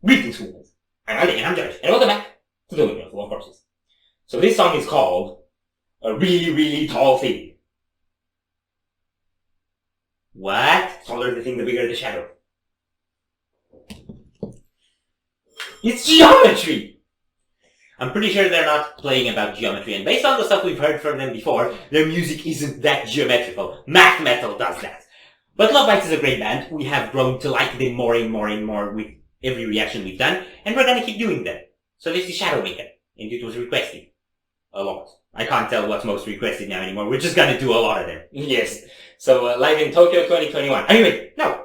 Greetings, humans. I'm Ali and I'm Josh, and welcome back to the Windmill of Courses. So this song is called A Really, Really Tall Thing. What? Taller the thing, the bigger the shadow. It's geometry! I'm pretty sure they're not playing about geometry, and based on the stuff we've heard from them before, their music isn't that geometrical. Math metal does that. But Lovebites is a great band. We have grown to like them more and more and more with every reaction we've done, and we're gonna keep doing them. So this is Shadowmaker, and it was requested. A lot. I can't tell what's most requested now anymore. We're just gonna do a lot of them. Yes. So, live in Tokyo 2021. Anyway, no.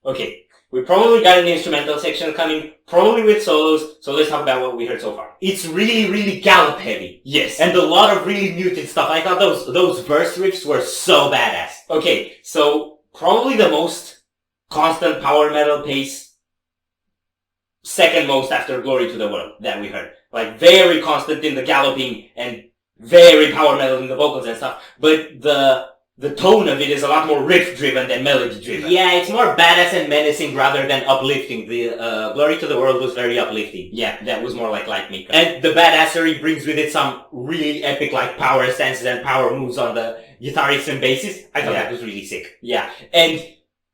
Okay, we probably got an instrumental section coming, probably with solos, so let's talk about what we heard so far. It's really, really gallop heavy. Yes. And a lot of really muted stuff. I thought those verse riffs were so badass. Okay, so probably the most constant power metal pace, second most after Glory to the World that we heard. Like very constant in the galloping and very power metal in the vocals and stuff, but the tone of it is a lot more riff-driven than melody-driven. Yeah, it's more badass and menacing rather than uplifting. The Glory to the World was very uplifting. Yeah, that was more like Lightmaker. And the badassery brings with it some really epic like power stances and power moves on the guitarists and bassists. I thought that was really sick. Yeah, and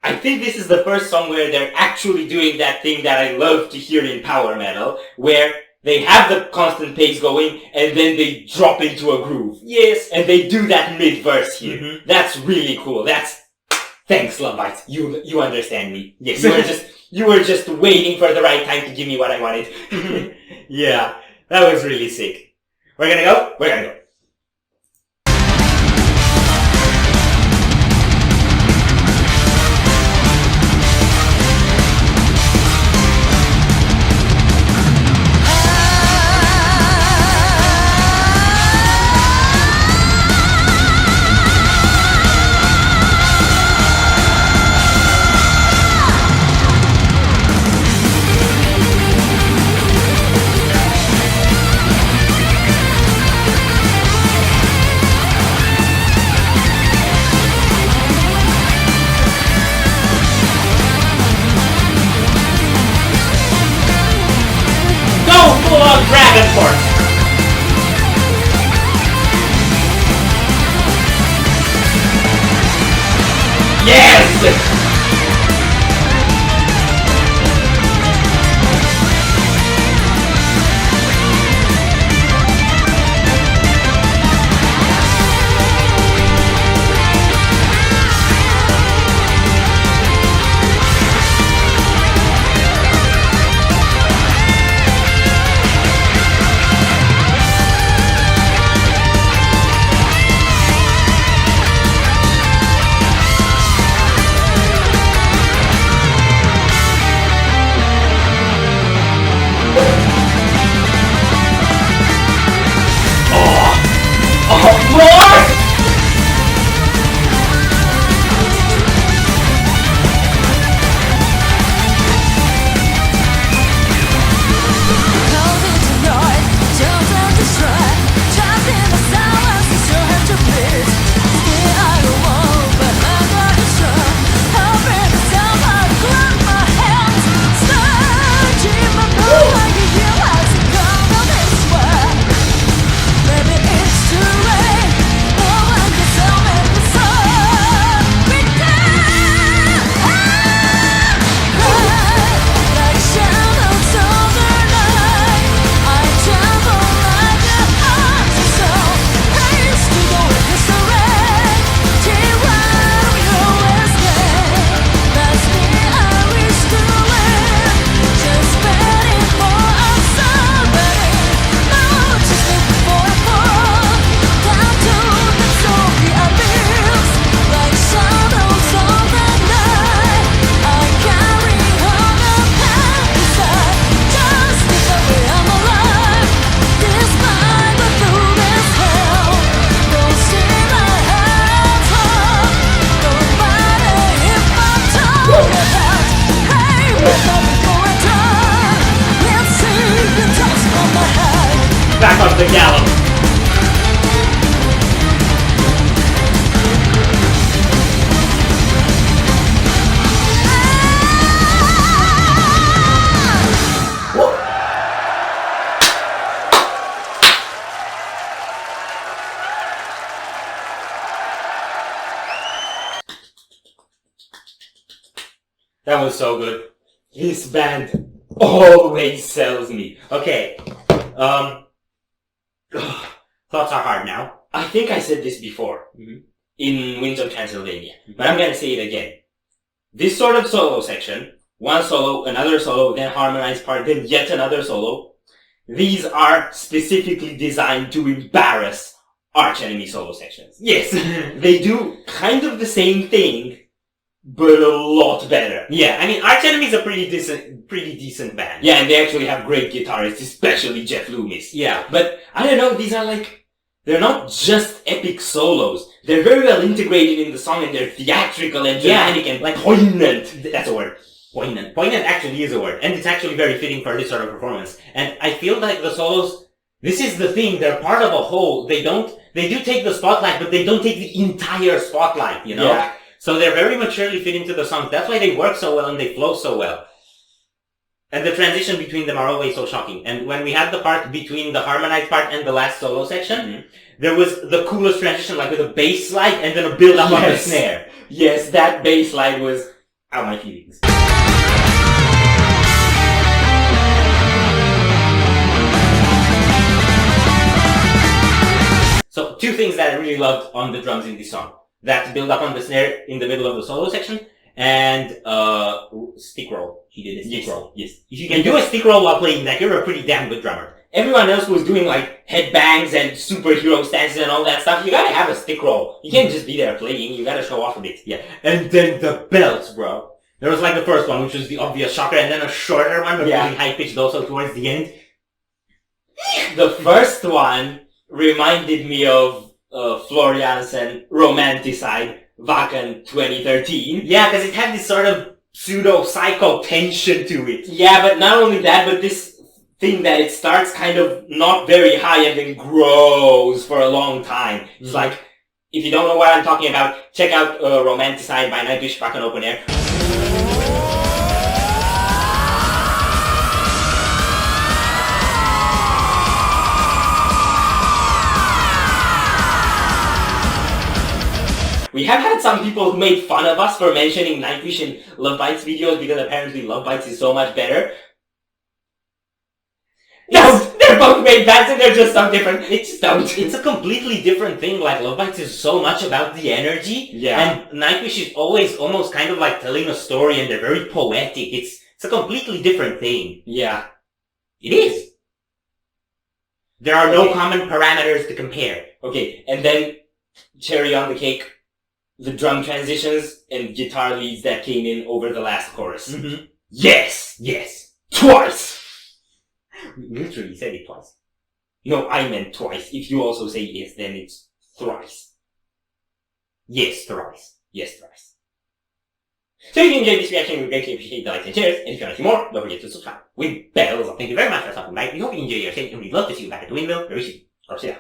I think this is the first song where they're actually doing that thing that I love to hear in power metal, where they have the constant pace going, and then they drop into a groove. Yes, and they do that mid-verse here. Mm-hmm. That's really cool. Thanks, Lovebites. You understand me. Yes, you were just waiting for the right time to give me what I wanted. Yeah, that was really sick. We're gonna go. part. Yes! Back up the gallop. That was so good. This band always sells me. Okay. Thoughts are hard now. I think I said this before in Winds of Transylvania, but I'm gonna say it again. This sort of solo section, one solo, another solo, then harmonized part, then yet another solo, these are specifically designed to embarrass arch-enemy solo sections. Yes, they do kind of the same thing, but a lot better. Yeah, I mean, Arch Enemy is a pretty decent band. Yeah, and they actually have great guitarists, especially Jeff Loomis. Yeah, but I don't know, these are like, they're not just epic solos. They're very well integrated in the song, and they're theatrical and dramatic and like poignant. That's a word. Poignant. Poignant actually is a word, and it's actually very fitting for this sort of performance. And I feel like the solos, this is the thing, they're part of a whole. They do take the spotlight, but they don't take the entire spotlight, you know? Yeah. So they're very maturely fit into the song. That's why they work so well and they flow so well. And the transition between them are always so shocking. And when we had the part between the harmonized part and the last solo section, there was the coolest transition, like with a bass slide and then a build up on the snare. Yes, that bass slide was out my feelings. So, two things that I really loved on the drums in this song. That build up on the snare in the middle of the solo section, and stick roll. He did a stick roll. Yes. If you can do a stick roll while playing that, you're a pretty damn good drummer. Everyone else was doing like headbangs and superhero stances and all that stuff. You gotta have a stick roll. You can't just be there playing, you gotta show off a bit. Yeah. And then the belts, bro. There was like the first one, which was the obvious shocker, and then a shorter one, but really high pitched also towards the end. The first one reminded me of Florian's and Romanticide, Wacken 2013. Yeah, because it had this sort of pseudo-psycho tension to it. Yeah, but not only that, but this thing that it starts kind of not very high and then grows for a long time. It's like, if you don't know what I'm talking about, check out Romanticide by Nightwish Wacken Open Air. We have had some people who made fun of us for mentioning Nightwish in Lovebites videos because apparently Lovebites is so much better. No, they're both made bands and they're just so different. It's a completely different thing. Like, Lovebites is so much about the energy. Yeah. And Nightwish is always almost kind of like telling a story and they're very poetic. It's a completely different thing. Yeah. It is. There are no common parameters to compare. Okay, and then cherry on the cake, the drum transitions and guitar leads that came in over the last chorus. Mm-hmm. Yes, twice! We literally said it twice. No, I meant twice. If you also say yes, then it's thrice. Yes, thrice. Yes, thrice. So if you enjoyed this reaction, we greatly appreciate the likes and shares. And if you want to see more, don't forget to subscribe with bells. Thank you very much for stopping by. We hope you enjoy your stay, and we'd love to see you back at the Windmill very soon. Or see ya.